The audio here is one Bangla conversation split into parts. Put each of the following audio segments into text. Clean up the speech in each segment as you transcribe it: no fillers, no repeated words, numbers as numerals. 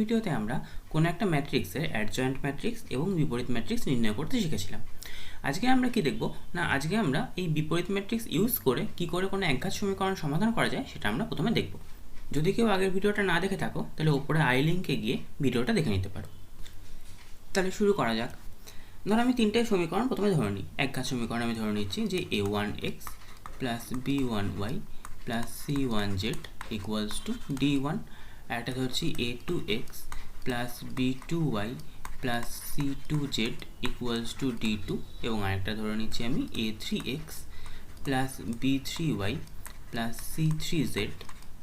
ভিডিওতে আমরা কোনো একটা ম্যাট্রিক্সের অ্যাডজয়েন্ট ম্যাট্রিক্স এবং বিপরীত ম্যাট্রিক্স নির্ণয় করতে শিখেছিলাম। আজকে আমরা কি দেখব না, আজকে আমরা এই বিপরীত ম্যাট্রিক্স ইউজ করে কি করে কোনো একঘাত সমীকরণ সমাধান করা যায় সেটা আমরা প্রথমে দেখব। যদি কেউ আগের ভিডিওটা না দেখে থাকো তাহলে উপরে আই লিঙ্কে গিয়ে ভিডিওটা দেখে নিতে পারো। তাহলে শুরু করা যাক। ধর আমি তিনটে সমীকরণ প্রথমে ধরে নিই। একঘাত সমীকরণ আমি ধরে নিচ্ছি যে a1x plus b1y plus c1z equals to d1, আর একটা ধরছি a2x plus b2y plus c2z equals to d2, এবং আরেকটা ধরে নিচ্ছি আমি a3x plus b3y plus c3z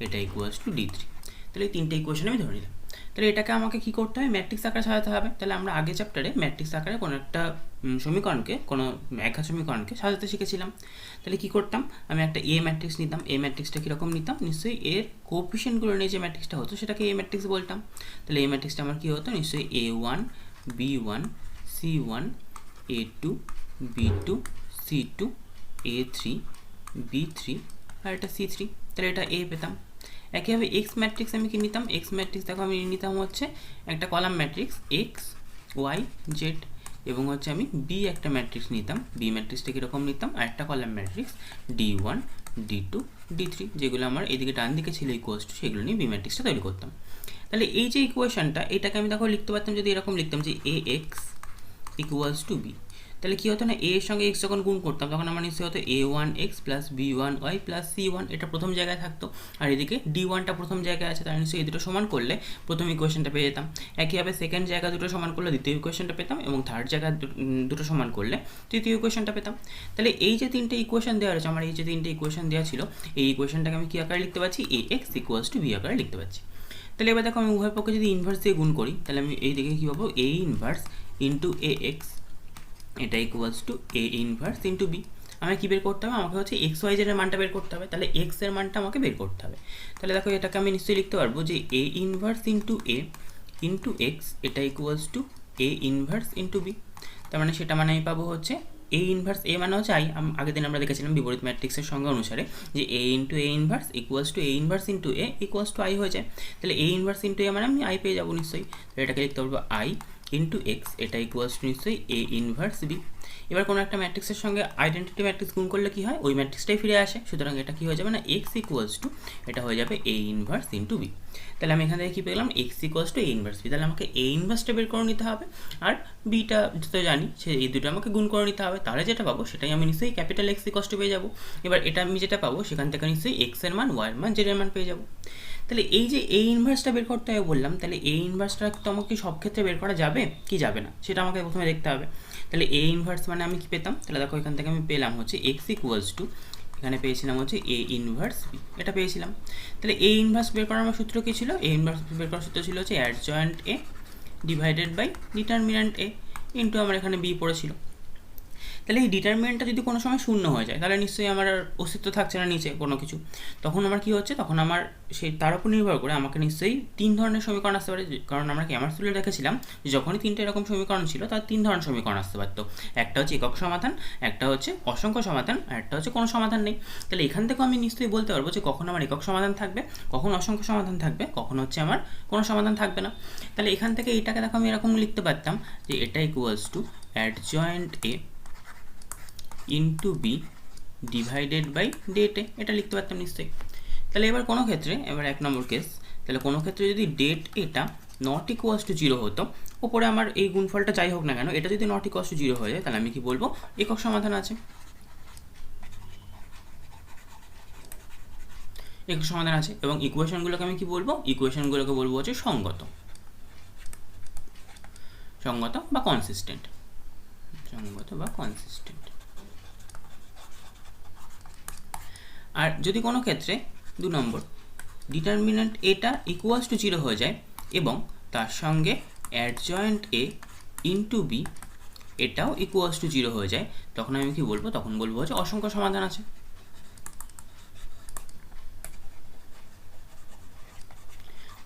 এটা ইকুয়ালস টু d3। তাহলে এই তিনটে ইকুয়েশন আমি ধরে নিলাম। তাহলে এটাকে আমাকে কী করতে হবে, ম্যাট্রিক্স আকারে সাজাতে হবে। তাহলে আমরা আগের চ্যাপ্টারে ম্যাট্রিক্স আকারে কোনো একটা সমীকরণকে, কোনো একঘাত সমীকরণকে সাজাতে শিখেছিলাম। তাহলে কী করতাম, আমি একটা এ ম্যাট্রিক্স নিতাম। এ ম্যাট্রিক্সটা কীরকম নিতাম, নিশ্চয়ই এর কোএফিসিয়েন্টগুলো নিয়ে যে ম্যাট্রিক্সটা হতো সেটাকে এ ম্যাট্রিক্স বলতাম। তাহলে এই ম্যাট্রিক্সটা আমার কী হতো, নিশ্চয়ই a1 b1 c1 a2 b2 c2 a3 b3 আর এটা c3। তাহলে এটা এ পেতাম। একইভাবে এক্স ম্যাট্রিক্স আমি কি নিতাম, এক্স ম্যাট্রিক্স দেখো আমি নিতাম হচ্ছে একটা column matrix X Y Z, এবং হচ্ছে আমি বি একটা ম্যাট্রিক্স নিতাম। বি ম্যাট্রিক্সটা কীরকম নিতাম, আর একটা column matrix d1 d2 d3, যেগুলো আমার এদিকে ডান দিকে ছিল ইকুয়ালস টু, সেগুলো নিয়ে বি ম্যাট্রিক্সটা তৈরি করতাম। তাহলে এই যে ইকুয়েশনটা, এটাকে আমি দেখো লিখতে পারতাম যদি এরকম লিখতাম যে এ এক্স ইকুয়ালস টু বি। তাহলে কী হতো না, এ এর সঙ্গে এক্স যখন গুণ করতাম তখন আমার নিশ্চয়ই হতো a1x plus b1y plus c1, এটা প্রথম জায়গায় থাকতো, আর এদিকে d1টা প্রথম জায়গায় আছে, তার নিশ্চয়ই এই দুটো সমান করলে প্রথম ইকুয়েশনটা পেয়ে যেতাম। একইভাবে সেকেন্ড জায়গা দুটো সমান করলে দ্বিতীয় ইকুয়েশনটা পেতাম, এবং থার্ড জায়গা দুটো সমান করলে তৃতীয় ইকুয়েশনটা পেতাম। তাহলে এই যে তিনটে ইকুয়েশন দেওয়া রয়েছে, আমার এই যে তিনটে ইকুয়েশন দেওয়া ছিল, এই ইকুয়েশনটাকে আমি কী আকারে লিখতে পারছি, ax ইকুয়ালস টু বি আকারে লিখতে পারছি। তাহলে এবার দেখো আমি উভয় পক্ষে যদি ইনভার্স দিয়ে গুণ করি, তাহলে আমি এই দিকে কী পাবো, a ইনভার্স ইন্টু ax এটা equals to A inverse into B. আমাকে কী বের করতে হবে, আমাকে হচ্ছে এক্স ওয়াই জেডের মানটা বের করতে হবে। তাহলে এক্স এর মানটা আমাকে বের করতে হবে। তাহলে দেখো এটাকে আমি নিশ্চয়ই লিখতে পারবো যে A inverse into A into X এটা equals to A inverse into B. তার মানে সেটা মানে আমি পাবো হচ্ছে এ ইনভার্স, এ মানে হচ্ছে আই। আগের দিন আমরা দেখেছিলাম বিপরীত ম্যাট্রিক্সের সংজ্ঞা অনুসারে যে A into A inverse equals to A inverse into A equals to I হয়ে যায়। তাহলে এ ইনভার্স ইন্টু এ মানে আমি আই পেয়ে যাবো নিশ্চয়ই। তাহলে এটাকে লিখতে পারবো আই ইন্টু এক্স এটা ইকুয়ালস টু নিশ্চয়ই এ ইনভার্স বি। এবার কোনো একটা ম্যাট্রিক্সের সঙ্গে আইডেন্টিটি ম্যাট্রিক্স গুণ করলে কী হয়, ওই ম্যাট্রিক্সটাই ফিরে আসে। সুতরাং এটা কী হয়ে যাবে না, এক্স ইকুয়ালস টু এটা হয়ে যাবে এ ইনভার্স ইন্টু বি। তাহলে আমি এখান থেকে কী পেলাম, X equals to A inverse B. তাহলে আমাকে এ ইনভার্সটা বের করে নিতে হবে, আর বিটা যেটা জানি সে এই দুটো আমাকে গুণ করে নিতে হবে। তাহলে যেটা পাবো সেটাই আমি নিশ্চয়ই ক্যাপিটাল এক্স ইকুয়ালস টু পেয়ে যাবো। এবার এটা আমি যেটা পাবো সেখান থেকে নিশ্চয়ই এক্স এর মান, ওয়াই এর মান, জেড এর মান পেয়ে যাবো। তাহলে এই যে এ ইনভার্সটা বের করতে হবে বললাম, তাহলে এ ইনভার্সটা তো আমাকে সব ক্ষেত্রে বের করা যাবে কি যাবে না সেটা আমাকে প্রথমে দেখতে হবে। তাহলে এ ইনভার্স মানে আমি কি পেতাম, তাহলে দেখো এখান থেকে আমি পেলাম হচ্ছে এক্স ইকুয়ালস টু, এখানে পেয়েছিলাম হচ্ছে এ ইনভার্স বি, এটা পেয়েছিলাম। তাহলে এ ইনভার্স বের করার আমার সূত্র কী ছিল, এ ইনভার্স বের করার সূত্র ছিল হচ্ছে adjoint A divided by determinant A into আমার এখানে বি পড়েছিল। তাহলে এই ডিটারমিনেন্টটা যদি কোনো সময় শূন্য হয়ে যায় তাহলে নিশ্চয়ই আমার আর অস্তিত্ব থাকছে না নিচে কোনো কিছু। তখন আমার কী হচ্ছে, তখন আমার সেই তার উপর নির্ভর করে আমাকে নিশ্চয়ই তিন ধরনের সমীকরণ আসতে পারে। কারণ আমরা কি আমার স্কুলে দেখেছিলাম যে যখনই তিনটে এরকম সমীকরণ ছিল তার তিন ধরনের সমীকরণ আসতে পারতো। একটা হচ্ছে একক সমাধান, একটা হচ্ছে অসংখ্য সমাধান, আর একটা হচ্ছে কোনো সমাধান নেই। তাহলে এখান থেকেও আমি নিশ্চয়ই বলতে পারবো যে কখন আমার একক সমাধান থাকবে, কখন অসংখ্য সমাধান থাকবে, কখন হচ্ছে আমার কোনো সমাধান থাকবে না। তাহলে এখান থেকে এটাকে দেখো আমি এরকম লিখতে পারতাম যে এটা equals to adjoint A into B divided by det A, এটা লিখতে পারতাম নিশ্চয়ই। তাহলে এবার কোনো ক্ষেত্রে, এবার এক নম্বর কেস, তাহলে কোনো ক্ষেত্রে যদি ডেট এটা নট ইকুয়ালস টু জিরো হতো, ওপরে আমার এই গুণফলটা যাই হোক না কেন এটা যদি নট ইকুয়ালস টু জিরো হয়ে যায়, তাহলে আমি কি বলবো, একক সমাধান আছে। একক সমাধান আছে, এবং ইকুয়েশনগুলোকে আমি কি বলবো, ইকুয়েশনগুলোকে বলবো হচ্ছে সঙ্গত, সঙ্গত বা কনসিস্টেন্ট, সঙ্গত বা কনসিস্টেন্ট। আর যদি কোনো ক্ষেত্রে দু নম্বর ডিটারমিন্যান্ট এটা ইকুয়ালস টু জিরো হয়ে যায় এবং তার সঙ্গে অ্যাডজয়েন্ট এ ইন্টু বি এটাও ইকুয়ালস টু জিরো হয়ে যায়, তখন আমি কি বলবো, তখন বলবো হচ্ছে অসংখ্য সমাধান আছে।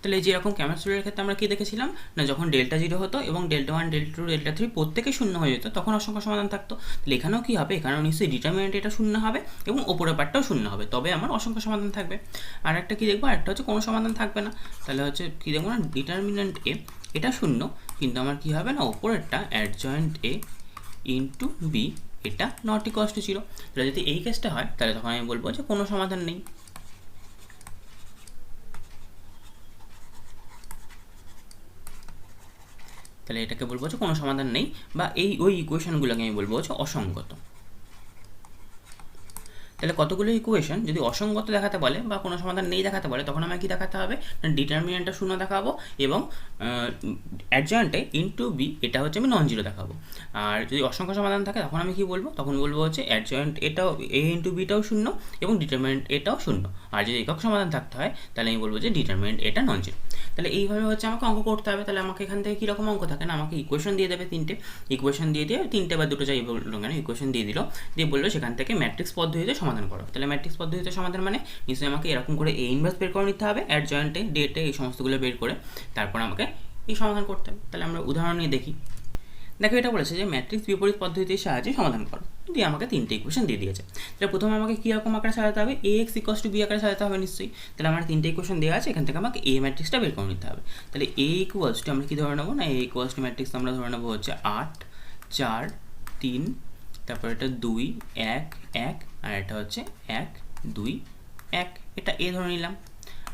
তাহলে তাহলে যেরকম ক্যামেস্ট্রির ক্ষেত্রে আমরা কি দেখেছিলাম না, যখন ডেল্টা 0 হতো এবং ডেল্টা 1 ডেল্টা 2 ডেল্টা 3 প্রত্যেকে শূন্য হয়ে যেত তখন অসংখ্য সমাধান থাকতো। তাহলে এখানেও কি হবে, এখানেও নিশ্চয়ই ডিটারমিনেন্ট এটা শূন্য হবে এবং ওপরের পার্টটাও শূন্য হবে, তবে আমার অসংখ্য সমাধান থাকবে। আর একটা কি দেখবো, একটা হচ্ছে কোনো সমাধান থাকবে না। তাহলে হচ্ছে কি দেখবো না, ডিটারমিনেন্ট এ এটা শূন্য, কিন্তু আমার কি হবে না, ওপরেরটা অ্যাডজয়েন্ট এ ইন্টু বি এটা নট ইকুয়ালস টু 0। তাহলে যদি এই কেসটা হয় তাহলে তখন আমি বলবো যে কোনো সমাধান নেই। তাহলে এটাকে বলবো যে কোনো সমাধান নেই, বা ওই ইকুয়েশনগুলোকে আমি বলবো হচ্ছে অসঙ্গত। তাহলে কতগুলো ইকুয়েশন যদি অসঙ্গত দেখাতে বলে বা কোনো সমাধান নেই দেখাতে বলে, তখন আমাকে কী দেখাতে হবে না, ডিটারমিনেন্টটা শূন্য দেখাবো এবং অ্যাডজয়েন্টে ইন্টু বি এটা হচ্ছে আমি নন জিরো দেখাবো। আর যদি অসংখ্য সমাধান থাকে তখন আমি কি বলবো, তখন বলবো হচ্ছে অ্যাডজয়েন্ট এটাও এ ইন্টু বিটাও শূন্য এবং ডিটারমিনেন্ট এটাও শূন্য। আর যদি একক সমাধান থাকতে হয় তাহলে আমি বলবো যে ডিটারমিনেন্ট এটা নন জিরো। তাহলে এইভাবে হচ্ছে আমাকে অঙ্ক করতে হবে। তাহলে আমাকে এখান থেকে কীরকম অঙ্ক থাকে না, আমাকে ইকুয়েশন দিয়ে দেবে তিনটে, ইকুয়েশন দিয়ে তিনটে বা দুটো যাই বললো কেন ইকুয়েশন দিয়ে দিল, দিয়ে বললো সেখান থেকে ম্যাট্রিক্স পদ্ধতিতে সমাধান করো। তাহলে ম্যাট্রিক্স পদ্ধতিতে সমাধান মানে নিশ্চয়ই আমাকে এরকম করে এ ইনভার্স বের করে নিতে হবে, অ্যাডজয়েন্টে ডেটে এই সমস্তগুলো বের করে তারপর আমাকে এই সমাধান করতে হবে। তাহলে আমরা উদাহরণ নিয়ে দেখি। দেখো এটা বলেছে যে ম্যাট্রিক্স বিপরীত পদ্ধতির সাহায্যে সমাধান করো, দিয়ে আমাকে তিনটে ইকুয়েশন দিয়ে দিয়েছে। তাহলে প্রথমে আমাকে কীরকম আকারে সাজাতে হবে, এ এক্স ইকুয়ালস টু বি আকারে সাজাতে হবে নিশ্চয়ই। তাহলে আমার তিনটে ইকুয়েশন দেওয়া আছে, এখান থেকে আমাকে এ ম্যাট্রিক্সটা বের করে নিতে হবে। তাহলে এ ইকুয়ালস টু আমরা কী ধরে নেবো না, এ ইকুয়ালস টু ম্যাট্রিক্স আমরা ধরে নেবো হচ্ছে 8 4 3, তারপর এটা 2 1 1, আর এটা হচ্ছে 1 2 1, এটা এ ধরে নিলাম।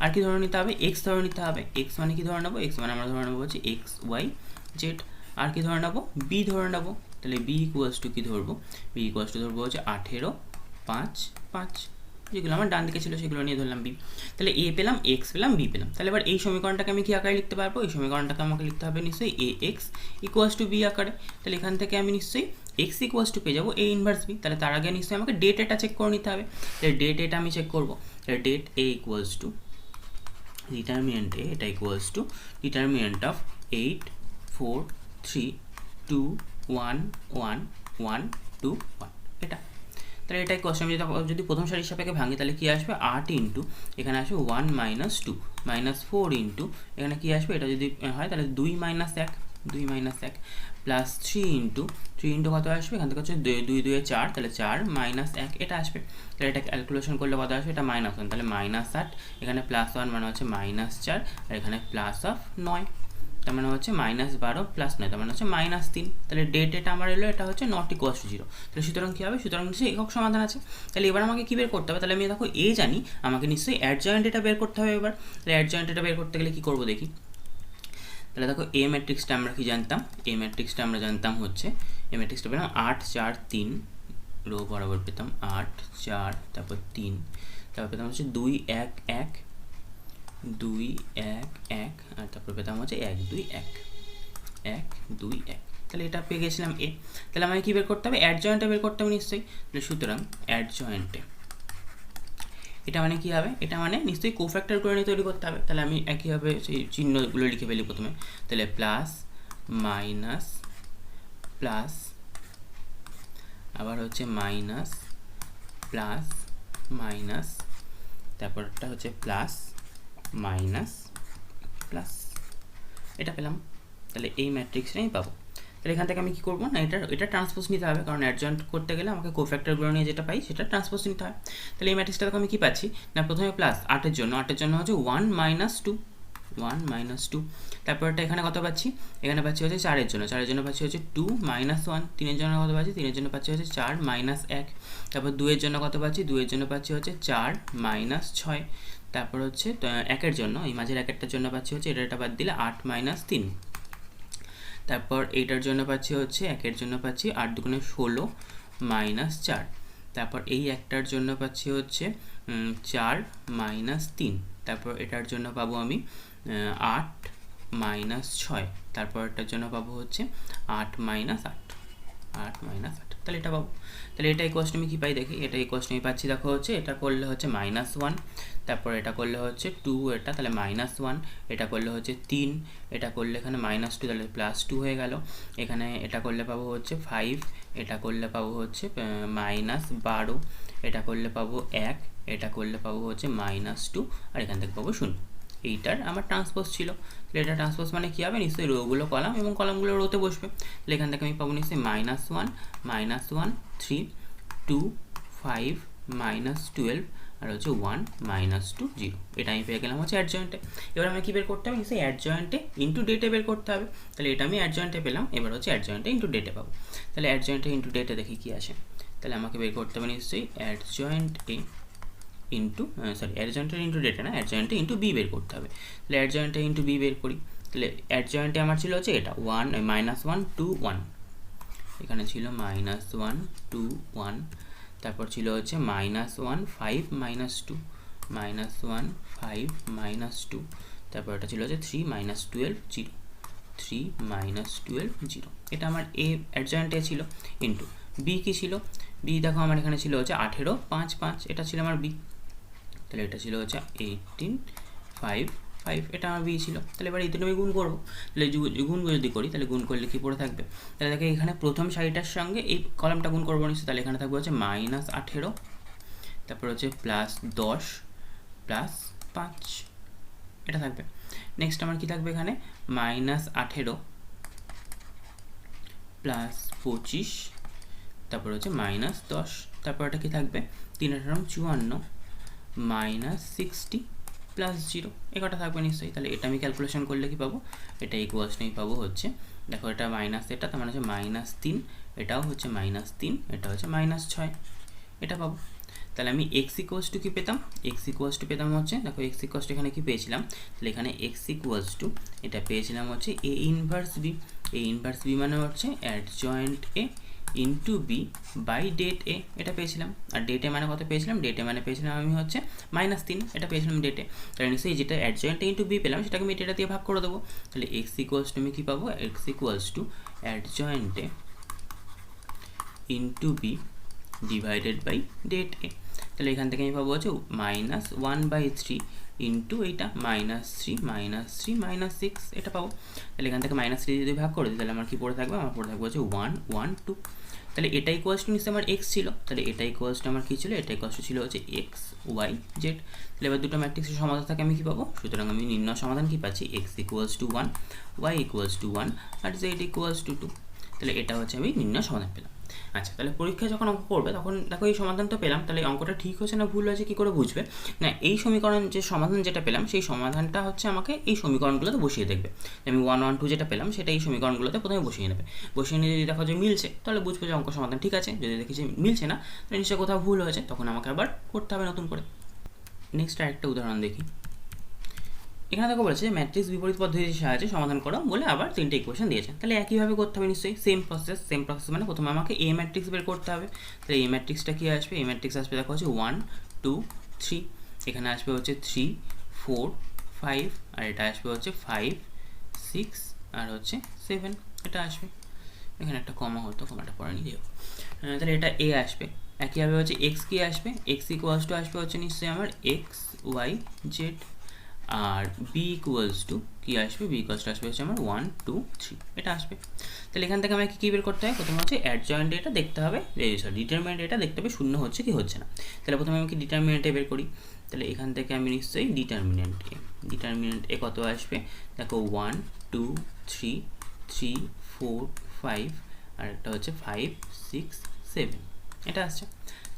আর কি ধরে নিতে হবে, এক্স ধরে নিতে হবে। এক্স মানে কি ধরে নেবো, এক্স মানে আমরা ধরে নেবো হচ্ছে এক্স ওয়াই জেড। আর কি ধরে নেবো, বি ধরে নেবো। তাহলে বি ইকুয়ালস টু কী ধরবো, বি ইকুয়ালস টু ধরবো হচ্ছে 18 5 5, যেগুলো আমার ডান দিকে ছিল সেগুলো নিয়ে ধরলাম বি। তাহলে এ পেলাম, এক্স পেলাম, বি পেলাম। তাহলে এবার এই সমীকরণটাকে আমি কী আকারে লিখতে পারবো, এই সমীকরণটাকে আমাকে লিখতে হবে নিশ্চয়ই এ এক্স ইকুয়ালস টু বি আকারে। তাহলে এখান থেকে আমি নিশ্চয়ই এক্স ইকুয়ালস টু পেয়ে যাবো এ ইনভার্স বি। তাহলে তার আগে নিশ্চয়ই আমাকে ডেট এটা চেক করে নিতে হবে। তাহলে ডেট এটা আমি চেক করবো। তাহলে det A equals to determinant A এটা ইকুয়ালস টু ডিটারমিনেন্ট অফ 8 4 3 2 1 1 1 2 1 এটা। তাহলে এটাই কোশ্চেন আমি যদি প্রথম সারির সাপেক্ষে ভাঙি তাহলে কী আসবে, 8 ইন্টু এখানে আসবে 1 মাইনাস 2 মাইনাস 4 ইন্টু এখানে কী আসবে, এটা যদি হয় তাহলে 2 মাইনাস 1 2 মাইনাস 1 প্লাস 3 ইন্টু কত আসবে, এখান থেকে হচ্ছে 2 2 4, তাহলে 4 মাইনাস 1 এটা আসবে। তাহলে এটা ক্যালকুলেশন করলে কত আসবে, এটা মাইনাস 1, তাহলে মাইনাস 8, এখানে প্লাস 1 মানে হচ্ছে মাইনাস 4, আর এখানে প্লাস অফ 9, তার মানে হচ্ছে -12 প্লাস 9, তার মানে হচ্ছে -3। তাহলে ডেট এটা আমার এলো, এটা হচ্ছে নট ইকুয়ালস টু 0। তাহলে সুতরাং কী হবে, সুতরাং নিশ্চয়ই একক সমাধান আছে। তাহলে এবার আমাকে কী বের করতে হবে, তাহলে আমি দেখো এ জানি, আমাকে নিশ্চয়ই অ্যাডজয়েন্ট এটা বের করতে হবে এবার। তাহলে অ্যাডজয়েন্ট এটা বের করতে গেলে কী করবো দেখি। তাহলে দেখো এ ম্যাট্রিক্সটা আমরা কি জানতাম, এ ম্যাট্রিক্সটা আমরা জানতাম হচ্ছে, এ ম্যাট্রিক্সটা পেলাম 8 4 3, রো বরাবর পেতাম 8 4, তারপর 3, তারপর পেতাম হচ্ছে 2 1 1 2 1 1, আর তারপর পেতাম হচ্ছে 1 2 1 1 2 1। তাহলে এটা পেয়ে গেছিলাম এ। তাহলে আমাকে কী বের করতে হবে, অ্যাডজয়েন্টটা বের করতে হবে নিশ্চয়ই। তাহলে সুতরাং অ্যাডজয়েন্টে এটা মানে কী হবে, এটা মানে নিশ্চয়ই কোফ্যাক্টর করে নিয়ে তৈরি করতে হবে। তাহলে আমি একইভাবে সেই চিহ্নগুলো লিখে ফেলি প্রথমে। তাহলে প্লাস মাইনাস প্লাস, আবার হচ্ছে মাইনাস প্লাস মাইনাস, তারপরটা হচ্ছে প্লাস মাইনাস প্লাস, এটা পেলাম। তাহলে এই ম্যাট্রিক্সটাই পাবো। তাহলে এখান থেকে আমি কী করবো না, এটা ট্রান্সপোজ নিতে হবে, কারণ অ্যাডজয়েন্ট করতে গেলে আমাকে কোফ্যাক্টরগুলো নিয়ে যেটা পাই সেটা ট্রান্সপোজ নিতে হয়। তাহলে এই ম্যাট্রিক্সটা আমি কী পাচ্ছি না, প্রথমে প্লাস 8 জন্য হচ্ছে 1 মাইনাস 2 1 মাইনাস 2, তারপর এটা এখানে কত পাচ্ছি, এখানে পাচ্ছি হচ্ছে 4 জন্য পাচ্ছি হচ্ছে 2 মাইনাস 1, 3 জন্য কত পাচ্ছি, 3 জন্য পাচ্ছি হচ্ছে 4 মাইনাস 1, তারপর 2 জন্য কত পাচ্ছি, 2 জন্য পাচ্ছি হচ্ছে 4 মাইনাস 6, তারপর হচ্ছে 1 জন্য, এই মাঝের 1টার জন্য পাচ্ছি হচ্ছে এটা বাদ দিলে 8 মাইনাস 3, তারপর এইটার জন্য পাচ্ছি হচ্ছে 1 জন্য পাচ্ছি 8 দুগুণে 16 মাইনাস 4, তারপর এই একটার জন্য পাচ্ছি হচ্ছে 4 মাইনাস 3, তারপর এটার জন্য পাবো আমি 8 মাইনাস 6, তারপর এটার জন্য পাবো হচ্ছে 8 মাইনাস 8। তাহলে এটা পাবো। তাহলে এটা ইকুয়ালস টু আমি কী পাই দেখি, এটা ইকুয়ালস টু আমি পাচ্ছি দেখো হচ্ছে, এটা করলে হচ্ছে -1, তারপর এটা করলে হচ্ছে 2, এটা তাহলে -1, এটা করলে হচ্ছে 3, এটা করলে এখানে -2 তাহলে +2 হয়ে গেল, এখানে এটা করলে পাবো হচ্ছে 5, এটা করলে পাবো হচ্ছে -12, এটা করলে পাবো 1, এটা করলে পাবো হচ্ছে -2, আর এখান থেকে পাবো 0। এইটার আমার ট্রান্সপোজ ছিল। তাহলে এটা ট্রান্সপোজ মানে কী হবে, নিশ্চয়ই রোগুলো কলাম এবং কলামগুলো রোতে বসবে। তাহলে এখান থেকে আমি পাবো নিশ্চয়ই -1 -1 3 2 5 -12 আর হচ্ছে 1 -2 0। এটা আমি পেয়ে গেলাম হচ্ছে অ্যাডজয়েন্টে। এবার আমি কী বের করতে হবে, নিশ্চয়ই অ্যাডজয়েন্টে ইন্টু ডেটে বের করতে হবে। তাহলে এটা আমি অ্যাডজয়েন্টে পেলাম, এবার হচ্ছে অ্যাডজয়েন্টে ইন্টু ডেটে পাবো। তাহলে অ্যাডজয়েন্টে ইন্টু ডেটে দেখি কী আসে। তাহলে আমাকে বের করতে হবে নিশ্চয়ই অ্যাডজয়েন্টে ইন্টু অ্যাডজয়েন্টে ইন্টু ডেটা না, অ্যাডজয়েন্টে ইন্টু বি বের করতে হবে। তাহলে অ্যাডজয়েন্টে ইন্টু বি বের করি। তাহলে অ্যাডজয়েন্টে আমার ছিল হচ্ছে এটা -1 2 1, এখানে ছিল -1 2 1, তারপর ছিল হচ্ছে -1 5 -2 -1 5 -2, তারপর এটা ছিল হচ্ছে 3 -12 0 3 -12 0। এটা আমার এ অ্যাডজয়েন্টে ছিল। ইন্টু বি কী ছিল, বি দেখো আমার এখানে ছিল হচ্ছে 18 5 5, এটা ছিল আমার বি। তাহলে এটা ছিল হচ্ছে 18 5 5, এটা আমার বি ছিল। তাহলে এবার এই দুটো আমি গুণ করবো। তাহলে গুণ যদি করি তাহলে গুণ করলে কী পড়ে থাকবে, তাহলে দেখো এখানে প্রথম সারিটার সঙ্গে এই কলামটা গুণ করবো নিশ্চয়ই। তাহলে এখানে থাকবে হচ্ছে -18, তারপর হচ্ছে +10 +5, এটা থাকবে। নেক্সট আমার কী থাকবে এখানে, -18 +25, তারপর হচ্ছে -10, তারপর এটা কী থাকবে 3 18 54 -60 +0, এ কটা থাকবে নিশ্চয়ই। তাহলে এটা আমি ক্যালকুলেশন করলে কী পাবো, এটা ইকুয়ালস আমি পাবো হচ্ছে, দেখো এটা মাইনাস, এটা তার মানে হচ্ছে -3, এটাও হচ্ছে -3, এটা হচ্ছে -6, এটা পাবো। তাহলে আমি x ইকুয়ালস টু কী পেতাম, x ইকুয়ালস টু পেতাম হচ্ছে, দেখো x ইকুয়ালস টু এখানে কী পেয়েছিলাম, তাহলে এখানে x ইকুয়ালস টু এটা পেয়েছিলাম হচ্ছে a inverse b। a inverse b মানে হচ্ছে adjoint a into B by det A, এটা পেয়েছিলাম। আর ডেটে মানে কত পেয়েছিলাম, ডেটে মানে পেয়েছিলাম আমি হচ্ছে -3, এটা পেয়েছিলাম ডেটে। তাহলে নিশ্চয়ই যেটা অ্যাডজয়েন্ট ইন্টু বি পেলাম সেটাকে আমি ডেটা দিয়ে ভাগ করে দেবো। তাহলে এক্স ইকুয়ালস টু আমি কী পাবো, X equals to adjoint A into B divided by det A. তাহলে এখান থেকে আমি পাবো হচ্ছে -1/3 ইন্টু এইটা -3 -3 -6, এটা পাবো। তাহলে এখান থেকে -3 যদি ভাগ করে দিই তাহলে আমার কী পড়ে থাকবে, আমার পড়ে থাকবে হচ্ছে 1 1 2। তাহলে এটা ইকুয়ালস টু নিশ্চয়ই আমার এক্স ছিল, তাহলে এটা ইকুয়ালস টু আমার কী ছিল, এটা ইকুয়ালস টু ছিল হচ্ছে এক্স ওয়াই জেড। তাহলে এবার দুটো ম্যাট্রিক্সের সমাধান থাকে আমি কী পাবো, সুতরাং আমি নির্ণয় সমাধান কী পাচ্ছি, X equals to 1, Y equals to 1 আর জেড ইকুয়ালস টু 2। তাহলে এটা হচ্ছে আমি নির্ণয় সমাধান পেলাম। আচ্ছা, তাহলে পরীক্ষায় যখন অঙ্ক করবে তখন দেখো এই সমাধান তো পেলাম, তাহলে অঙ্কটা ঠিক হয়েছে না ভুল হয়েছে কী করে বুঝবে, না এই সমীকরণ যে সমাধান যেটা পেলাম সেই সমাধানটা হচ্ছে আমাকে এই সমীকরণগুলোতে বসিয়ে দেখবে। আমি 1 1 2 যেটা পেলাম সেটা এই সমীকরণগুলোতে প্রথমে বসিয়ে নেবে। বসিয়ে নিয়ে যদি দেখো যে মিলছে তাহলে বুঝবে যে অঙ্ক সমাধান ঠিক আছে, যদি দেখি যে মিলছে না তাহলে নিশ্চয়ই কোথাও ভুল হয়েছে, তখন আমাকে আবার করতে হবে নতুন করে। নেক্সট আরেকটা উদাহরণ দেখি। এখানে দেখো বলেছে ম্যাট্রিক্স বিপরীত পদ্ধতির সাহায্যে সমাধান করো বলে আবার 3টে ইকুয়েশন দিয়েছে। তাহলে একইভাবে করতে হবে নিশ্চয়ই, সেম প্রসেস মানে প্রথমে আমাকে এ ম্যাট্রিক্স বের করতে হবে। তাহলে এই ম্যাট্রিক্সটা কী আসবে, এই ম্যাট্রিক্স আসবে দেখো হচ্ছে 1 2 3, এখানে আসবে হচ্ছে 3 4 5, আর এটা আসবে হচ্ছে 5 6 আর হচ্ছে 7, এটা আসবে। এখানে একটা কমা হতো, কমাটা পরে নিয়ে যাবো। তাহলে এটা এ আসবে। একইভাবে হচ্ছে এক্স কী আসবে, এক্স ইকুয়ালস টু আসবে হচ্ছে নিশ্চয়ই আমার এক্স ওয়াই জেড। আর বি ইকুয়ালস টু কী আসবে, বি ইকুয়ালস টু আসবে হচ্ছে আমার 1 2 3, এটা আসবে। তাহলে এখান থেকে আমাকে কী বের করতে হবে, প্রথমে হচ্ছে অ্যাডজয়েন্ট এটা দেখতে হবে, ডিটারমিনেন্ট এটা দেখতে হবে শূন্য হচ্ছে কি হচ্ছে না। তাহলে প্রথমে আমি কি ডিটারমিনেন্টে বের করি। তাহলে এখান থেকে আমি নিশ্চয়ই ডিটারমিনেন্ট এ কত আসবে, দেখো 1 2 3 3 4 5 আর একটা হচ্ছে 5 6 7, এটা আসছে।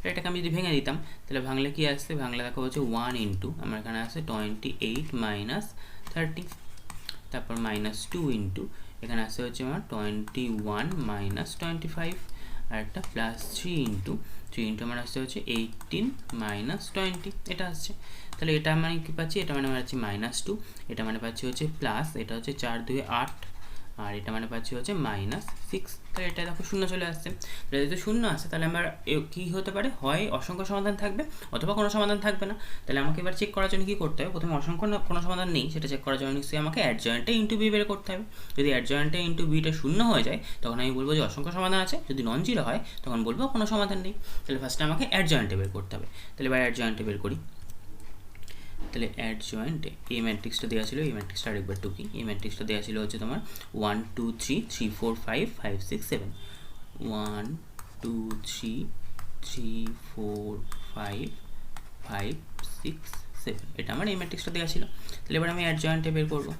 এটাকে আমি যদি ভেঙে দিতাম তাহলে ভাঙলে কি আসছে, ভাঙলে দেখো হচ্ছে 1 ইন্টু আমার এখানে আসছে 28 - 30, তারপর -2 ইন্টু এখানে আসছে হচ্ছে আমার 21 - 25 আর একটা +3 ইন্টু আমার আসছে হচ্ছে 18 - 20, এটা আসছে। তাহলে এটা মানে কী পাচ্ছি, এটা মানে পাচ্ছি -2, এটা মানে পাচ্ছি হচ্ছে প্লাস, এটা হচ্ছে 4 2 8 আর এটা মানে পাচ্ছি হচ্ছে -6। তাহলে এটা দেখো শূন্য চলে আসছে। তাহলে যদি শূন্য আসে তাহলে আমার কী হতে পারে, হয় অসংখ্য সমাধান থাকবে অথবা কোনো সমাধান থাকবে না। তাহলে আমাকে এবার চেক করার জন্য কী করতে হবে, প্রথমে অসংখ্য কোনো সমাধান নেই সেটা চেক করার জন্য নিশ্চয়ই আমাকে অ্যাডজয়েন্টে ইন্টু বি বের করতে হবে। যদি অ্যাডজয়েন্টে ইন্টু বিটা শূন্য হয়ে যায় তখন আমি বলবো যে অসংখ্য সমাধান আছে, যদি নন জিরো হয় তখন বলবো কোনো সমাধান নেই। তাহলে ফার্স্টে আমাকে অ্যাডজয়েন্টে বের করতে হবে। তাহলে এবার অ্যাডজয়েন্টে বের করি। তাহলে অ্যাডজয়েন্টে এই ম্যাট্রিক্সটা দেওয়া ছিল, এই ম্যাট্রিক্সটা আরেকবার টুকি, এই ম্যাট্রিক্সটা দেওয়া ছিল হচ্ছে তোমার 1 2 3 3 4 5 5 6 7, 1 2 3 3 4 5 5 6 7, এটা আমার এই ম্যাট্রিক্সটা দেওয়া ছিল। তাহলে এবার আমি অ্যাডজয়েন্টে বের করবো,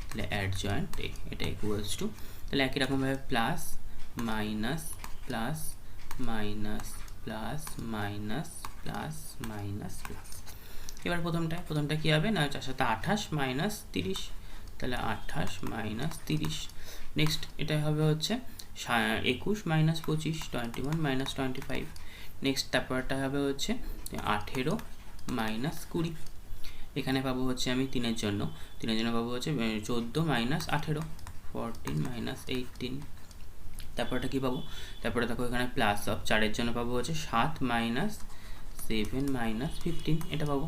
তাহলে অ্যাডজয়েন্ট এটা ইকুয়ালস টু, তাহলে একই রকমভাবে plus minus plus minus plus minus plus minus plus. এবার প্রথমটা কী হবে না 4 সাথে 28 মাইনাস 30, তাহলে 28 মাইনাস 30। নেক্সট এটা হবে হচ্ছে 21 মাইনাস 25, 21 মাইনাস 25। নেক্সট তারপরটা হবে হচ্ছে 18 মাইনাস 20। এখানে পাবো হচ্ছে আমি 3-এর জন্য পাবো হচ্ছে 14 মাইনাস 18, 14 মাইনাস 18। তারপরটা কী পাবো, তারপরে দেখো এখানে প্লাস অফ 4-এর জন্য পাবো হচ্ছে 7 মাইনাস 7 মাইনাস 15, এটা পাবো।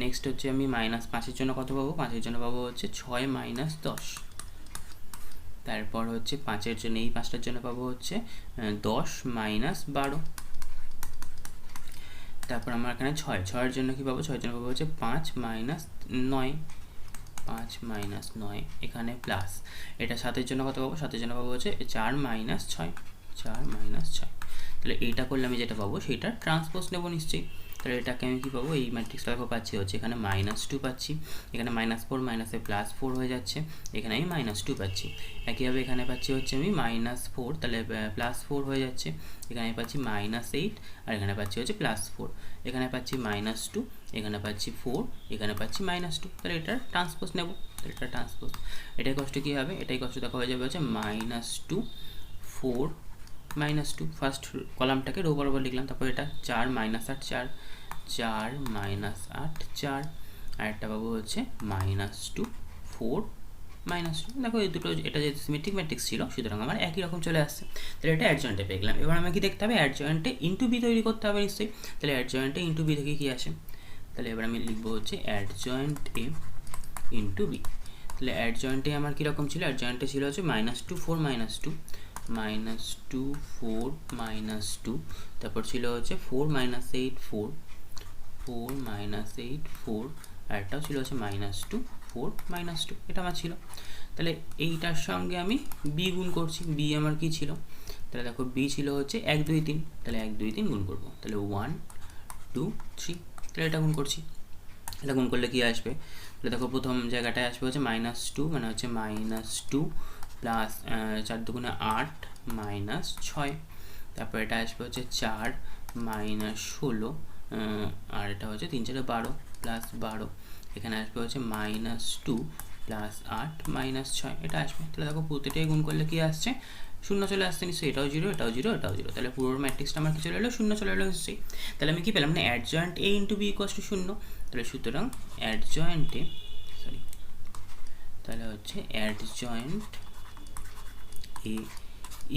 নেক্সট হচ্ছে আমি মাইনাস 5-এর জন্য কত পাবো, 5-এর জন্য পাবো হচ্ছে 6 মাইনাস 10। তারপর হচ্ছে 5-এর জন্য এই 5টার জন্য পাবো হচ্ছে 10 মাইনাস 12। তারপর আমার এখানে 6-এর জন্য কী পাবো, 6-এর জন্য পাবো হচ্ছে 5 মাইনাস 9, 5 মাইনাস 9। এখানে প্লাস এটা 7-এর জন্য কত পাবো, 7-এর জন্য পাবো হচ্ছে 4 মাইনাস 6, 4 মাইনাস 6। তাহলে এইটা করলে আমি যেটা পাবো সেটা ট্রান্সপোজ নেবো নিশ্চয়ই। তাহলে এটাকে আমি কী পাবো, এই ম্যাট্রিক্সটা দেখো পাচ্ছি হচ্ছে এখানে -2 পাচ্ছি, এখানে -4 মাইনাসে +4 হয়ে যাচ্ছে, এখানে আমি -2 পাচ্ছি। একইভাবে এখানে পাচ্ছি হচ্ছে আমি -4, তাহলে +4 হয়ে যাচ্ছে, এখানে পাচ্ছি -8 আর এখানে পাচ্ছি হচ্ছে +4, এখানে পাচ্ছি -2, এখানে পাচ্ছি 4, এখানে পাচ্ছি -2। তাহলে এটার ট্রান্সপোজ নেব, এটা ট্রান্সপোজ। এটাই কষ্ট কী হবে, এটাই কষ্ট দেখা হয়ে যাবে হচ্ছে -2 4 -2। ফার্স্ট কলামটাকে রো বরাবর লিখলাম, তারপর এটা 4 মাইনাস 8 4, 4 মাইনাস 8 4, আর একটা পাবো হচ্ছে -2 4 -2। দেখো এই দুটো, এটা যে সিমেট্রিক ম্যাট্রিক্স ছিল সুতরাং আমার একই রকম চলে আসছে। তাহলে এটা অ্যাডজয়েন্টে পেয়ে গেলাম। এবার আমাকে দেখতে হবে অ্যাডজয়েন্টে ইন্টু বি তৈরি করতে হবে নিশ্চয়ই। তাহলে অ্যাডজয়েন্টে ইন্টু বি থেকে কী আসে, তাহলে এবার আমি লিখবো হচ্ছে অ্যাডজয়েন্ট এ ইন্টু বি। তাহলে অ্যাডজয়েন্টে আমার কীরকম ছিল, অ্যাডজয়েন্টে ছিল হচ্ছে -2 4 -2, -2 4 -2, তারপর ছিল হচ্ছে 4 -8 4, 4 -8 4, আর একটাও ছিল হচ্ছে -2 4 -2, এটা আমার ছিল। তাহলে এইটার সঙ্গে আমি বি গুণ করছি, বি আমার কি ছিল, তাহলে দেখো বি ছিল হচ্ছে 1 2 3, তাহলে 1 2 3 গুণ করবো, তাহলে 1 2 3, তাহলে এটা গুণ করছি। এটা গুণ করলে কী আসবে, তাহলে দেখো প্রথম জায়গাটায় আসবে হচ্ছে -2, মানে হচ্ছে -2 প্লাস 4 দুগুণে 8 মাইনাস 6, তারপর এটা আসবে হচ্ছে 4 মাইনাস 16, আর এটা হচ্ছে 3 4 12 প্লাস 12, এখানে আসবে হচ্ছে -2 প্লাস 8 মাইনাস 6, এটা আসবে। তাহলে দেখো প্রতিটাই গুণ করলে কি আসছে, 0 চলে আসছে নিশ্চয়ই, এটাও 0 এটাও 0 এটাও 0, তাহলে পুরো ম্যাট্রিক্সটা আমার কি চলে এলো, 0 চলে এলো নিশ্চয়ই। তাহলে আমি কি পেলাম না adjoint A into B equals to 0। তাহলে সুতরাং অ্যাডজয়েন্টে তাহলে হচ্ছে অ্যাডজয়েন্ট এ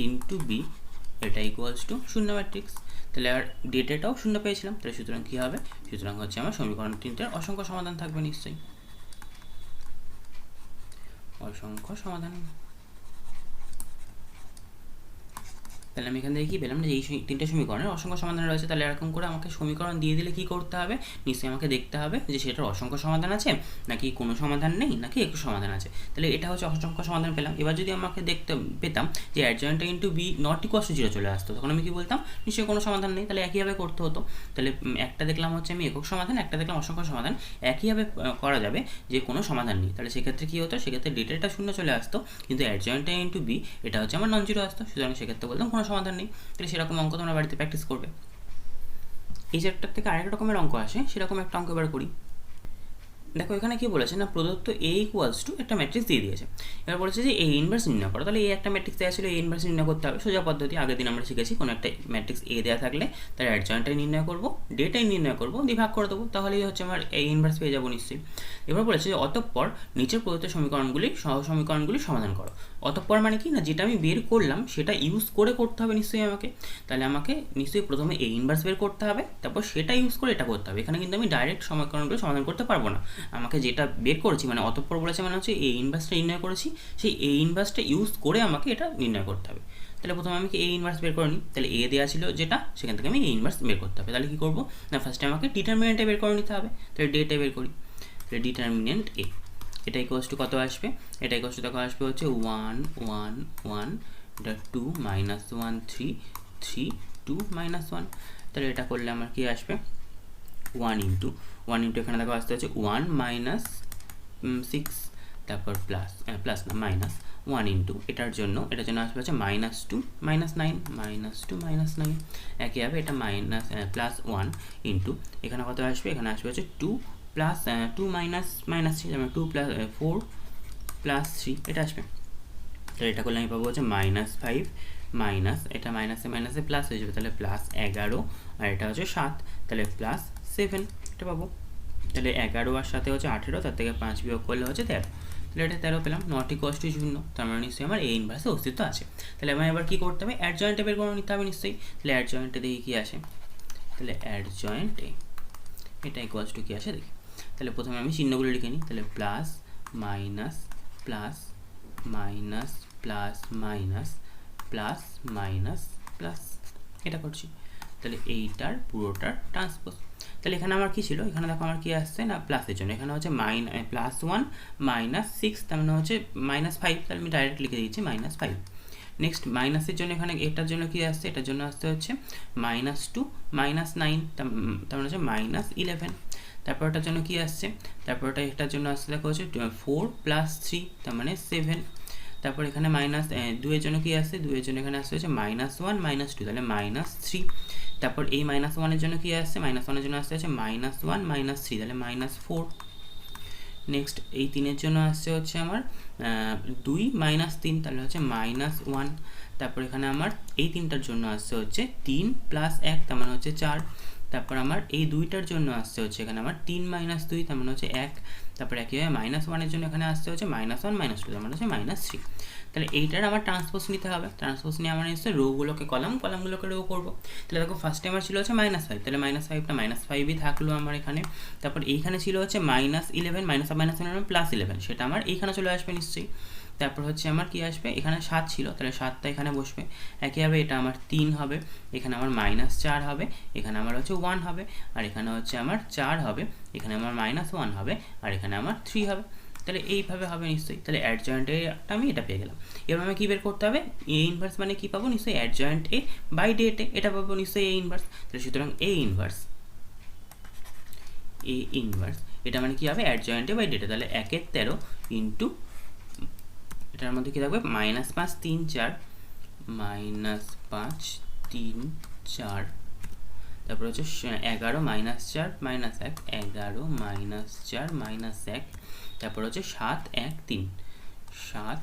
ইন্টু বি এটা ইকুয়ালস টু 0 ম্যাট্রিক্স। তাহলে আর ডেটাটাও 0 পেয়েছিলাম, তাহলে সুতরাং কী হবে, সুতরাং হচ্ছে আমার সমীকরণ 3টার অসংখ্য সমাধান থাকবে নিশ্চয়ই, অসংখ্য সমাধান। তাহলে আমি এখান থেকে কী পেলাম, যে এই 3টে সমীকরণের অসংখ্য সমাধান রয়েছে। তাহলে এরকম করে আমাকে সমীকরণ দিয়ে দিলে কী করতে হবে, নিশ্চয়ই আমাকে দেখতে হবে যে সেটার অসংখ্য সমাধান আছে নাকি কোনো সমাধান নেই নাকি একটু সমাধান আছে। তাহলে এটা হচ্ছে অসংখ্য সমাধান পেলাম। এবার যদি আমাকে পেতাম যে adjoint into B not equals to 0 চলে আসতো, তখন আমি কী বলতাম, নিশ্চয়ই কোনো সমাধান নেই, তাহলে একইভাবে করতে হতো। তাহলে একটা দেখলাম হচ্ছে আমি একক সমাধান, একটা দেখলাম অসংখ্য সমাধান, একইভাবে করা যাবে যে কোনো সমাধান নেই। তাহলে সেক্ষেত্রে কী হতো, সেক্ষেত্রে ডেটাটা 0 চলে আসতো, কিন্তু অ্যাডজয়েন্ট ইন্টু বি এটা হচ্ছে আমার নন 0 আসতো, সুতরাং সেক্ষেত্রে বলতাম কোনো সমাধান নেই। তাহলে সেরকম অঙ্ক তোমরা বাড়িতে প্র্যাকটিস করবে। এই চ্যাপ্টার থেকে আরেক রকমের অঙ্ক আসে, সেরকম একটা অঙ্ক এবার করি। দেখো এখানে কি বলেছে না, প্রদত্ত এ ইকুয়ালস টু একটা ম্যাট্রিক্স দিয়ে দিয়েছে। এবার বলেছে যে এ ইনভার্স নির্ণয় করো। তাহলে এই একটা ম্যাট্রিক্স দেওয়া ছিল, এ ইনভার্স নির্ণয় করতে হবে। সোজা পদ্ধতি, আগের দিন আমরা শিখেছি, কোনো একটা ম্যাট্রিক্স এ দেওয়া থাকলে তার অ্যাডজয়েন্টটাই নির্ণয় করবো, ডেটাই নির্ণয় করবো, দিয়ে ভাগ করে দেবো, তাহলেই হচ্ছে আমার এ ইনভার্স পেয়ে যাবো নিশ্চয়ই। এবার বলেছে যে অতঃপর নিচের প্রদত্ত সমীকরণগুলি সমীকরণগুলি সমাধান করো। অতঃপর মানে কি না, যেটা আমি বের করলাম সেটা ইউজ করে করতে হবে নিশ্চয়ই আমাকে। তাহলে আমাকে নিশ্চয়ই প্রথমে এ ইনভার্স বের করতে হবে, তারপর সেটা ইউজ করে এটা করতে হবে। এখানে কিন্তু আমি ডাইরেক্ট সমীকরণগুলো সমাধান করতে পারবো না। আমাকে যেটা বের করেছি, মানে অতঃপর বলেছে মানে হচ্ছে এ ইনভার্সটা নির্ণয় করেছি, সেই এ ইনভার্সটা ইউজ করে আমাকে এটা নির্ণয় করতে হবে। তাহলে প্রথমে আমি এ ইনভার্স বের করে নিই। তাহলে এ দেওয়া ছিল যেটা, সেখান থেকে আমি এ ইনভার্স বের করতে হবে। তাহলে কী করবো না, ফার্স্টে আমাকে ডিটারমিনেন্টটা বের করে নিতে হবে। তাহলে ডেটা বের করি, তাহলে ডিটারমিনেন্ট এ এটা ইকুয়ালস টু কত আসবে, এটা ইকুয়ালস টু দেখো আসবে হচ্ছে 1 1 1, এটা 2 -1 3 3 2 -1। তাহলে এটা করলে আমার কি আসবে, 1 ইন্টু এখানে দেখো আসতে হচ্ছে 1 মাইনাস 6, তারপর প্লাস না মাইনাস 1 ইন্টু এটার জন্য আসবে হচ্ছে -2 -9 একইভাবে এটা প্লাস 1 ইন্টু এখানে কত আসবে, এখানে আসবে হচ্ছে 2 প্লাস 2 মাইনাস 3 যেমন 2 প্লাস 4 প্লাস 3 এটা আসবে। তাহলে এটা করলে আমি পাবো হচ্ছে -5 মাইনাস এটা মাইনাসে প্লাস হয়ে যাবে, তাহলে প্লাস 11 আর এটা হচ্ছে 7, তাহলে প্লাস 7 এটা পাবো। তাহলে 11 আর সাথে হচ্ছে 18, তার থেকে 5 বিয়োগ করলে হচ্ছে 13, তাহলে এটা 13 পেলাম। নট ইকুয়ালস টু 0, তার মানে নিশ্চয়ই আমার এ ইনভার্সে অস্তিত্ব আছে। তাহলে আমার এবার কী করতে হবে, অ্যাডজয়েন্টে বের করে নিতে হবে নিশ্চয়ই। তাহলে অ্যাডজয়েন্টে দেখি কী আসে, তাহলে অ্যাডজয়েন্টে এটা ইকুয়ালস টু কী আসে দেখি। তাহলে প্রথমে আমি চিহ্নগুলো লিখে নিই, তাহলে plus minus plus minus plus minus plus minus plus এটা করছি। তাহলে এইটার পুরোটার ট্রান্সপোজ। তাহলে এখানে আমার কী ছিল, এখানে দেখো আমার কী আসছে না প্লাসের জন্য, এখানে হচ্ছে +1 -6, তার মানে হচ্ছে -5, তাহলে আমি ডাইরেক্ট লিখে দিচ্ছি -5। নেক্সট মাইনাসের জন্য এখানে এটার জন্য কী আসছে, এটার জন্য আসতে হচ্ছে -2 -9, তার মানে হচ্ছে -11। তারপর এটার জন্য কী আসছে, তারপর এটার জন্য আসছে দেখো হচ্ছে 4 + 3, তার মানে 7। তারপর এখানে -2 এর জন্য কী আসছে, 2 এর জন্য এখানে আসছে হচ্ছে -1 -2, তাহলে -3। তারপর এই -1 এর জন্য কী আসছে, -1 এর জন্য আসছে হচ্ছে -1 -3, তাহলে -4। নেক্সট এই 3 এর জন্য আসছে হচ্ছে আমার 2 - 3, তাহলে হচ্ছে -1। তারপর এখানে আমার এই 3টার জন্য আসছে হচ্ছে 3 + 1, তার মানে হচ্ছে 4। তারপর আমার এই 2টার জন্য আসছে হচ্ছে এখানে আমার 3 - 2, তার মানে হচ্ছে 1। তারপর একইভাবে -1 এর জন্য এখানে আসছে হচ্ছে -1 -2, তার মানে হচ্ছে -3। তাহলে এইটার আমার ট্রান্সপোজ নিতে হবে। ট্রান্সপোজ নিয়ে আমার নিশ্চয়ই রোগুলোকে কলামগুলোকে রো করবো। তাহলে দেখো ফার্স্টে আমার ছিল হচ্ছে -5, তাহলে -5টা -5ই থাকলো আমার এখানে। তারপর এইখানে ছিল হচ্ছে -11, +11, সেটা আমার এইখানে চলে আসবে নিশ্চয়ই। তারপর হচ্ছে আমার কি আসবে, এখানে 7 ছিল, তাহলে 7টা এখানে বসবে। একইভাবে এটা আমার 3 হবে, এখানে আমার -4 হবে, এখানে আমার হচ্ছে 1 হবে, আর এখানে হচ্ছে আমার 4 হবে, এখানে আমার -1 হবে, আর এখানে আমার 3 হবে। তাহলে এইভাবে হবে নিশ্চয়ই। তাহলে অ্যাডজয়েন্টটা আমি এটা পেয়ে গেলাম। এবার আমি কী বের করতে হবে, এ ইনভার্স মানে কী পাবো, নিশ্চয়ই adjoint A by det A, এটা পাবো নিশ্চয়ই এ ইনভার্স। তাহলে সুতরাং এ ইনভার্স এটা মানে কী হবে, adjoint A by det A. তাহলে 1 × 13 ইন্টু এটার মধ্যে কী থাকবে, -5 3 4 -5 3 4, তারপর হচ্ছে 11 - 4 - 1 11 - 4 - 1, তারপর হচ্ছে 7 1 3 7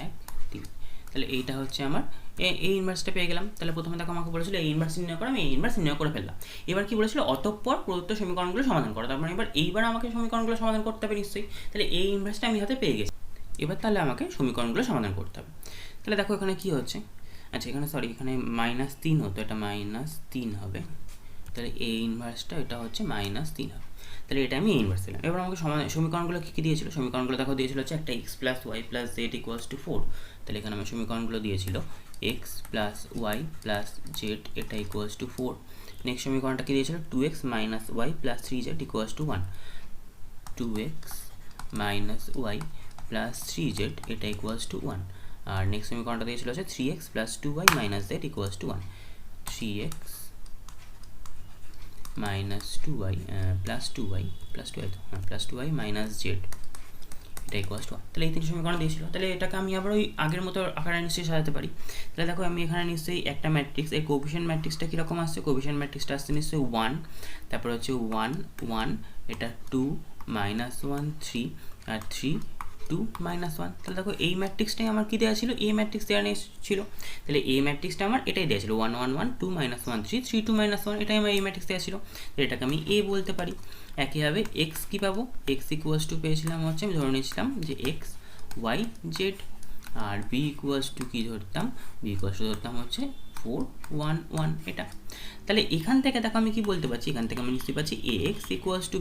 1 3। তাহলে এইটা হচ্ছে আমার এই ইনভার্সটা পেয়ে গেলাম। তাহলে প্রথমে দেখো আমাকে বলেছিল এই ইনভার্স নির্ণয় করা, আমি এই ইনভার্স নির্ণয় করে ফেললাম। এবার কি বলেছিল, অতঃপর প্রদত্ত সমীকরণগুলো সমাধান করা। তার মানে এইবার আমাকে সমীকরণগুলো সমাধান করতে হবে নিশ্চয়ই। তাহলে এই ইনভার্সটা আমি হাতে পেয়ে গেছি। এবার তাহলে আমাকে সমীকরণগুলো সমাধান করতে হবে। তাহলে দেখো এখানে কি হচ্ছে, আচ্ছা এখানে এখানে -3 হতো, এটা -3 হবে। তাহলে এ ইনভার্সটা এটা হচ্ছে -3 হবে। তাহলে এটা আমি এ ইনভার্স দিলাম। এবার আমাকে সমীকরণগুলো কী কী দিয়েছিল, সমীকরণগুলো দেখো দিয়েছিল হচ্ছে একটা x + y + z = 4। তাহলে এখানে আমার সমীকরণগুলো দিয়েছিল x + y + z এটা = 4। নেক্সট সমীকরণটা কী দিয়েছিল, 2x - y + 3z = 1। 2x - y + 3z এটা = 1। আর নেক্সট সমীকরণটা দিয়েছিল হচ্ছে 3x + 2y - z = 1। 3x - 2y + 2y + 2y - z এটা = 1। তাহলে এই তিনটি সমীকরণ দিয়েছিল। তাহলে এটাকে আমি আবার ওই আগের মতো আকারে নিশ্চয়ই সাজাতে পারি। তাহলে দেখো আমি এখানে নিশ্চয়ই একটা ম্যাট্রিক্স, এই কোএফিশিয়েন্ট ম্যাট্রিক্সটা কীরকম আসছে, কোএফিশিয়েন্ট ম্যাট্রিক্সটা আসছে নিশ্চয়ই 1, তারপর হচ্ছে 1 1, এটা 2 -1 3, আর 3 2 -1। তাহলে দেখো এই ম্যাট্রিক্সটাই আমার কী দেওয়া ছিল, এ ম্যাট্রিক্স দেওয়া ছিল। তাহলে এই ম্যাট্রিক্সটা আমার এটাই দেওয়া ছিল 1 1 1 2 -1 3 3 2 -1, এটাই আমার এই ম্যাট্রিক্স দেওয়া ছিল। তো এটাকে আমি এ বলতে পারি। একইভাবে এক্স কী পাবো, এক্স = পেয়েছিলাম হচ্ছে, আমি ধরে নিয়েছিলাম যে এক্স ওয়াই জেড, আর বি = কী ধরতাম, বি ধরতাম হচ্ছে 4 1 1 এটা। তাহলে এখান থেকে দেখো আমি কি বলতে পারছি, এখান থেকে আমি নিশ্চয়ই পাচ্ছি ax =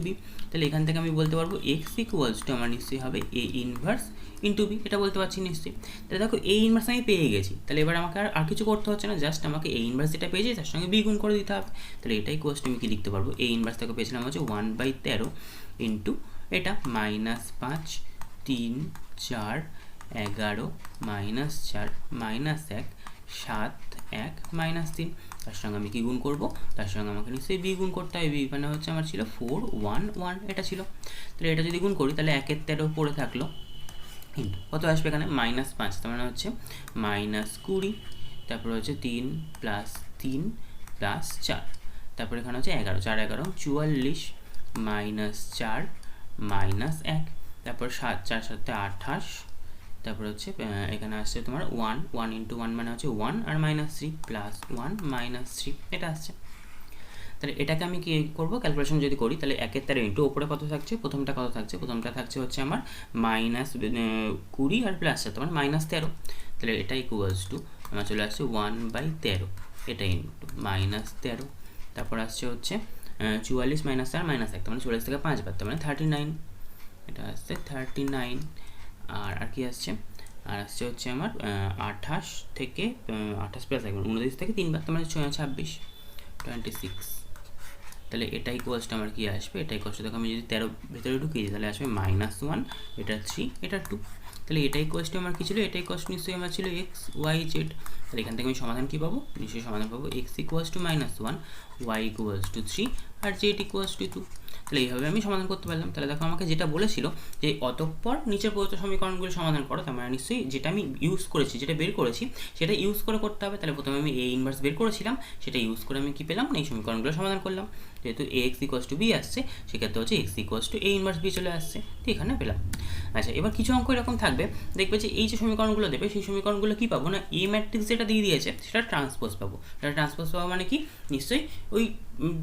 b। তাহলে এখান থেকে আমি বলতে পারবো x = আমার নিশ্চয়ই হবে a ইনভার্স ইন্টু b, এটা বলতে পারছি নিশ্চয়ই। তাহলে দেখো a ইনভার্স আমি পেয়ে গেছি। তাহলে এবার আমাকে আর কিছু করতে হচ্ছে না, জাস্ট আমাকে a ইনভার্স যেটা পেয়েছি তার সঙ্গে b গুণ করে দিতে হবে। তাহলে এটাই আমি কি লিখতে পারবো, a ইনভার্স থেকে পেয়েছিলাম হচ্ছে 1/13 ইন্টু এটা -5 3 4 11 -4 -1 7 1 মাইনাস 3, তার সঙ্গে আমি কি গুণ করব, তার সঙ্গে আমাকে নিশ্চয়ই বি গুণ করতে হবে। বি মানে হচ্ছে আমার ছিল 4 1 1, এটা ছিল। তাহলে এটা যদি গুণ করি তাহলে 1 13 পড়ে থাকলো, ইন্টু কত আসবে এখানে -5, তার মানে হচ্ছে -20, তারপরে হচ্ছে 3 প্লাস 3 প্লাস 4, তারপরে এখানে হচ্ছে 11, 4 11 44, -4 -1, তারপর 7 4 7 28, তারপরে হচ্ছে এখানে আসছে তোমার 1 1 ইন্টু 1 মানে হচ্ছে 1 আর -3 প্লাস 1 -3, এটা আসছে। তাহলে এটাকে আমি কি করব, ক্যালকুলেশন যদি করি তাহলে 1 13 ইন্টু ওপরে কত থাকছে, প্রথমটা কত থাকছে, প্রথমটা থাকছে হচ্ছে আমার -20 আর প্লাস 7 মানে -13, তাহলে এটা ইকুয়ালস টু আমার চলে আসছে 1/13, এটা ইন্টু -13, তারপর আসছে হচ্ছে 44 - 4 -1, তার মানে 44 থেকে 5 বাদ, তার মানে 39, এটা আসছে 39। আর কি আসছে, আর আসছে হচ্ছে আমার 28 থেকে 28 প্লাস 29 থেকে 3 বাদ, তার মানে 26 26। তাহলে এটা ইকুয়ালসটা আমার কি আসবে, এটা ইকুয়ালস দেখো আমি যদি 13 ভেতরে ঢুকিয়ে দিই তাহলে আসবে -1, এটা 3, এটা 2, তাহলে এটা ইকুয়ালস টু আমার কি ছিল, এটা ইকুয়ালস নিশ্চয়ই আমার ছিল x y z। তাহলে এখান থেকে আমি সমাধান কি পাবো, নিশ্চয়ই সমাধান পাবো x equals to -1, y equals to 3 আর z ইকুয়ালস টু 2। তাহলে এইভাবে আমি সমাধান করতে পারলাম। তাহলে দেখো আমাকে যেটা বলেছিল যে অতঃপর নিচের প্রদত্ত সমীকরণগুলো সমাধান করো, তার মানে নিশ্চয়ই যেটা আমি ইউজ করেছি, যেটা বের করেছি সেটা ইউজ করে করতে হবে। তাহলে প্রথমে আমি a ইনভার্স বের করেছিলাম, সেটা ইউজ করে আমি কি পেলাম, এই সমীকরণগুলো সমাধান করলাম। যেহেতু ax ইকুয়ালস টু b আসছে, সেক্ষেত্রে হচ্ছে x equals two a inverse b চলে আসছে, তো এখানে পেলাম। আচ্ছা, এবার কিছু অঙ্ক এরকম থাকবে, দেখবে যে এই যে সমীকরণগুলো দেবে সেই সমীকরণগুলো কী পাবো না, এ ম্যাট্রিক্স যেটা দিয়ে দিয়েছে সেটা ট্রান্সপোজ পাবো। সেটা ট্রান্সপোজ পাবো মানে কি, নিশ্চয়ই ওই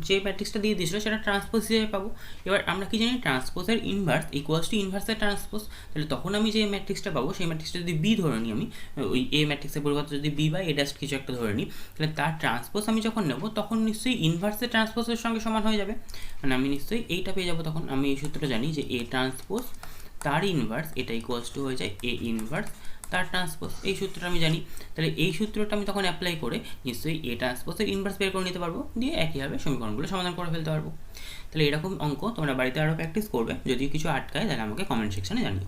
যে ম্যাট্রিক্সটা দিয়ে দিয়েছিল সেটা ট্রান্সপোজ হিসেবে পাবো। এবার আমরা কি জানি, ট্রান্সপোজের ইনভার্স ইকুয়ালস টু ইনভার্সের ট্রান্সপোজ। তাহলে তখন আমি যে ম্যাট্রিক্সটা পাবো সেই ম্যাট্রিক্সটা যদি বি ধরে নিই, আমি ওই এ ম্যাট্রিক্সের পরিবর্তে যদি বি বাই এ ডাস্ট কিছু একটা ধরে নিই, তাহলে তার ট্রান্সপোজ আমি যখন নেব তখন নিশ্চয়ই ইনভার্সের ট্রান্সপোজের সঙ্গে সমান হয়ে যাবে। মানে আমি নিশ্চয়ই এইটা পেয়ে যাবো। তখন আমি এই সূত্রটা জানি যে এ ট্রান্সপোজ তার ইনভার্স, এটা ইকুয়ালস টু হয়ে যায় এ ইনভার্স তার ট্রান্সপোজ, এই সূত্রটা আমি জানি। তাহলে এই সূত্রটা আমি তখন অ্যাপ্লাই করে নিশ্চয়ই এ ট্রান্সপোজের ইনভার্স বের করে নিতে পারবো, দিয়ে একইভাবে সমীকরণগুলো সমাধান করে ফেলতে পারবো। তাহলে এরকম অঙ্ক তোমরা বাড়িতে আরও প্র্যাকটিস করবে, যদি কিছু আটকায় তাহলে আমাকে কমেন্ট সেকশনে জানিও।